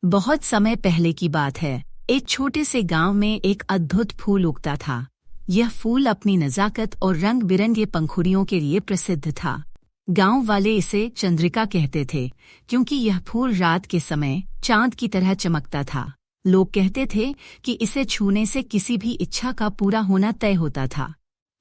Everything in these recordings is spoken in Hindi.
बहुत समय पहले की बात है। एक छोटे से गांव में एक अद्भुत फूल उगता था। यह फूल अपनी नजाकत और रंग बिरंगे पंखुड़ियों के लिए प्रसिद्ध था। गांव वाले इसे चंद्रिका कहते थे, क्योंकि यह फूल रात के समय चांद की तरह चमकता था। लोग कहते थे कि इसे छूने से किसी भी इच्छा का पूरा होना तय होता था।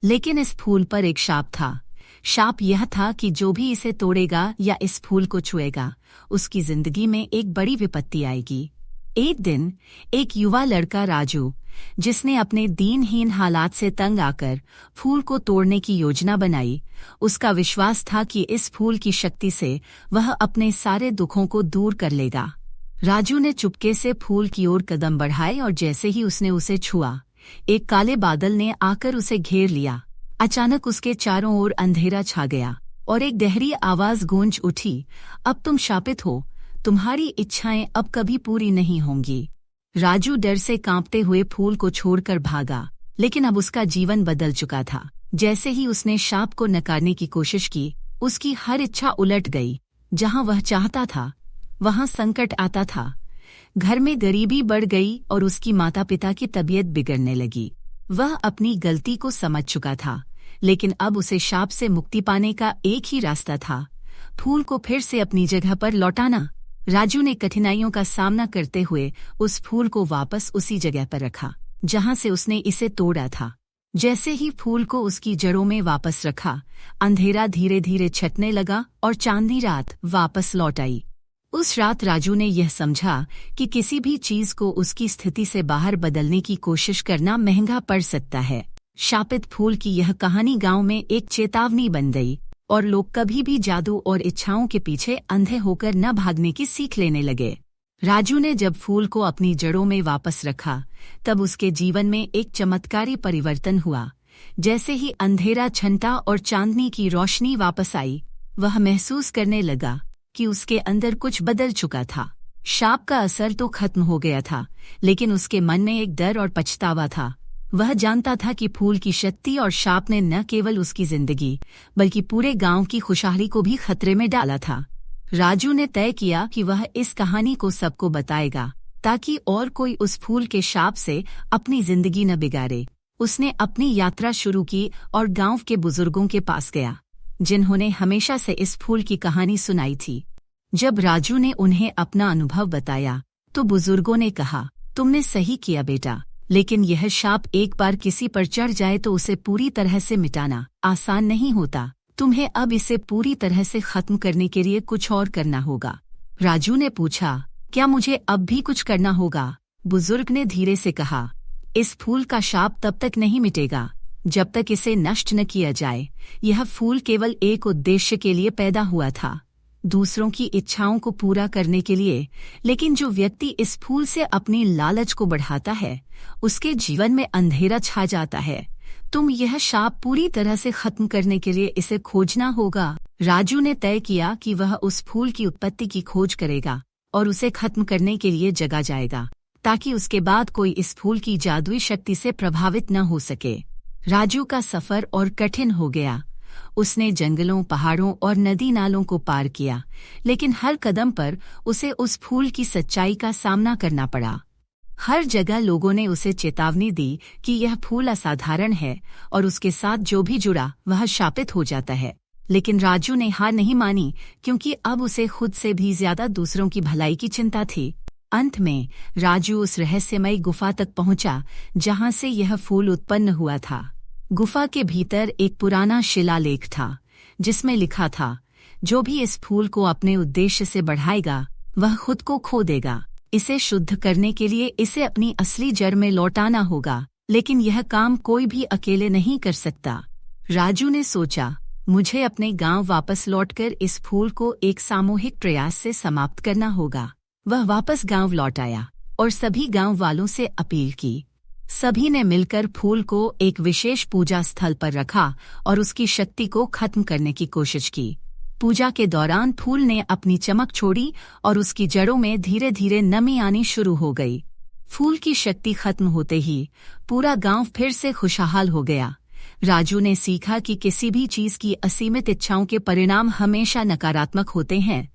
लेकिन इस फूल पर एक शाप था। शाप यह था कि जो भी इसे तोड़ेगा या इस फूल को छुएगा, उसकी जिंदगी में एक बड़ी विपत्ति आएगी। एक दिन एक युवा लड़का राजू, जिसने अपने दीनहीन हालात से तंग आकर फूल को तोड़ने की योजना बनाई, उसका विश्वास था कि इस फूल की शक्ति से वह अपने सारे दुखों को दूर कर लेगा। राजू ने चुपके से फूल की ओर कदम बढ़ाए और जैसे ही उसने उसे छुआ, एक काले बादल ने आकर उसे घेर लिया। अचानक उसके चारों ओर अंधेरा छा गया और एक गहरी आवाज गूंज उठी, अब तुम शापित हो, तुम्हारी इच्छाएं अब कभी पूरी नहीं होंगी। राजू डर से कांपते हुए फूल को छोड़कर भागा, लेकिन अब उसका जीवन बदल चुका था। जैसे ही उसने शाप को नकारने की कोशिश की, उसकी हर इच्छा उलट गई। जहां वह चाहता था, वहां संकट आता था। घर में गरीबी बढ़ गई और उसकी माता पिता की तबीयत बिगड़ने लगी। वह अपनी गलती को समझ चुका था, लेकिन अब उसे शाप से मुक्ति पाने का एक ही रास्ता था, फूल को फिर से अपनी जगह पर लौटाना। राजू ने कठिनाइयों का सामना करते हुए उस फूल को वापस उसी जगह पर रखा, जहां से उसने इसे तोड़ा था। जैसे ही फूल को उसकी जड़ों में वापस रखा, अंधेरा धीरे धीरे छटने लगा और चांदनी रात वापस लौट आई। उस रात राजू ने यह समझा कि किसी भी चीज को उसकी स्थिति से बाहर बदलने की कोशिश करना महंगा पड़ सकता है। शापित फूल की यह कहानी गांव में एक चेतावनी बन गई और लोग कभी भी जादू और इच्छाओं के पीछे अंधे होकर न भागने की सीख लेने लगे। राजू ने जब फूल को अपनी जड़ों में वापस रखा, तब उसके जीवन में एक चमत्कारी परिवर्तन हुआ। जैसे ही अंधेरा छंटा और चांदनी की रोशनी वापस आई, वह महसूस करने लगा कि उसके अंदर कुछ बदल चुका था। शाप का असर तो खत्म हो गया था, लेकिन उसके मन में एक डर और पछतावा था। वह जानता था कि फूल की शक्ति और शाप ने न केवल उसकी जिंदगी, बल्कि पूरे गांव की खुशहाली को भी खतरे में डाला था। राजू ने तय किया कि वह इस कहानी को सबको बताएगा, ताकि और कोई उस फूल के शाप से अपनी जिंदगी न बिगाड़े। उसने अपनी यात्रा शुरू की और गांव के बुजुर्गों के पास गया, जिन्होंने हमेशा से इस फूल की कहानी सुनाई थी। जब राजू ने उन्हें अपना अनुभव बताया, तो बुजुर्गों ने कहा, तुमने सही किया बेटा, लेकिन यह शाप एक बार किसी पर चढ़ जाए तो उसे पूरी तरह से मिटाना आसान नहीं होता। तुम्हें अब इसे पूरी तरह से खत्म करने के लिए कुछ और करना होगा। राजू ने पूछा, क्या मुझे अब भी कुछ करना होगा? बुजुर्ग ने धीरे से कहा, इस फूल का शाप तब तक नहीं मिटेगा जब तक इसे नष्ट न किया जाए। यह फूल केवल एक उद्देश्य के लिए पैदा हुआ था, दूसरों की इच्छाओं को पूरा करने के लिए। लेकिन जो व्यक्ति इस फूल से अपनी लालच को बढ़ाता है, उसके जीवन में अंधेरा छा जाता है। तुम यह शाप पूरी तरह से खत्म करने के लिए इसे खोजना होगा। राजू ने तय किया कि वह उस फूल की उत्पत्ति की खोज करेगा और उसे खत्म करने के लिए जगा जाएगा, ताकि उसके बाद कोई इस फूल की जादुई शक्ति से प्रभावित न हो सके। राजू का सफर और कठिन हो गया। उसने जंगलों, पहाड़ों और नदी नालों को पार किया, लेकिन हर कदम पर उसे उस फूल की सच्चाई का सामना करना पड़ा। हर जगह लोगों ने उसे चेतावनी दी कि यह फूल असाधारण है और उसके साथ जो भी जुड़ा वह शापित हो जाता है। लेकिन राजू ने हार नहीं मानी, क्योंकि अब उसे खुद से भी ज्यादा दूसरों की भलाई की चिंता थी। अंत में राजू उस रहस्यमयी गुफा तक पहुंचा, जहां से यह फूल उत्पन्न हुआ था। गुफा के भीतर एक पुराना शिलालेख था, जिसमें लिखा था, जो भी इस फूल को अपने उद्देश्य से बढ़ाएगा, वह खुद को खो देगा। इसे शुद्ध करने के लिए इसे अपनी असली जड़ में लौटाना होगा, लेकिन यह काम कोई भी अकेले नहीं कर सकता। राजू ने सोचा, मुझे अपने गांव वापस लौटकर इस फूल को एक सामूहिक प्रयास से समाप्त करना होगा। वह वापस गांव लौट आया और सभी गांव वालों से अपील की। सभी ने मिलकर फूल को एक विशेष पूजा स्थल पर रखा और उसकी शक्ति को खत्म करने की कोशिश की। पूजा के दौरान फूल ने अपनी चमक छोड़ी और उसकी जड़ों में धीरे धीरे नमी आनी शुरू हो गई। फूल की शक्ति खत्म होते ही पूरा गांव फिर से खुशहाल हो गया। राजू ने सीखा कि किसी भी चीज की असीमित इच्छाओं के परिणाम हमेशा नकारात्मक होते हैं,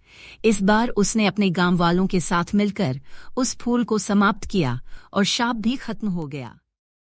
इस बार उसने अपने गांव वालों के साथ मिलकर उस फूल को समाप्त किया और शाप भी खत्म हो गया।